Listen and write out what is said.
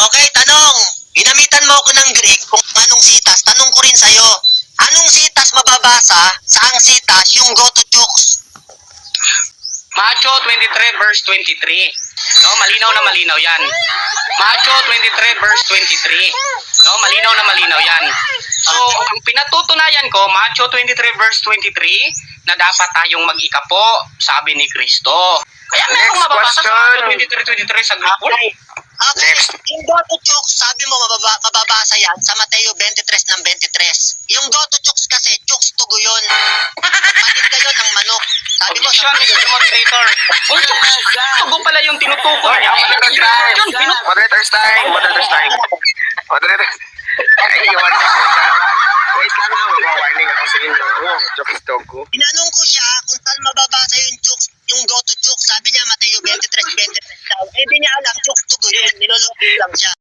Okay, tanong. Ginamitan mo ako ng Greek kung anong sitas. Tanong ko rin sa'yo. Anong sitas mababasa sa ang sitas yung go to chooks? Macho 23 verse 23. No, malinaw na malinaw yan. Macho 23 verse 23. No, malinaw na malinaw yan. So, ang pinatutunayan ko, Macho 23 verse 23, na dapat tayong mag-ikapo, sabi ni Kristo. Kaya merong mababasa sa Macho 23:23 sa grupo. Okay, yung go to chooks, sabi mo mababasa yan sa Mateo 23 ng 23. Yung go to chooks kasi, chooks tugo yun. Palit kayo ng manok. Sabi mo, Objection, Mr. Moderator. Kung tugo pala yung tinutukoy niya. Moderator's time. Moderator's time. Moderator. Ay, iwan na po. Wait lang na, mag-warning ako sa inyo. Chooks tugo. tinanong ko siya kung saan mababasa yung chooks, yung go to chooks. Sabi niya, Mateo 23 daw. Eh, di niya alam, chooks tugo yun. Niloloko lang siya.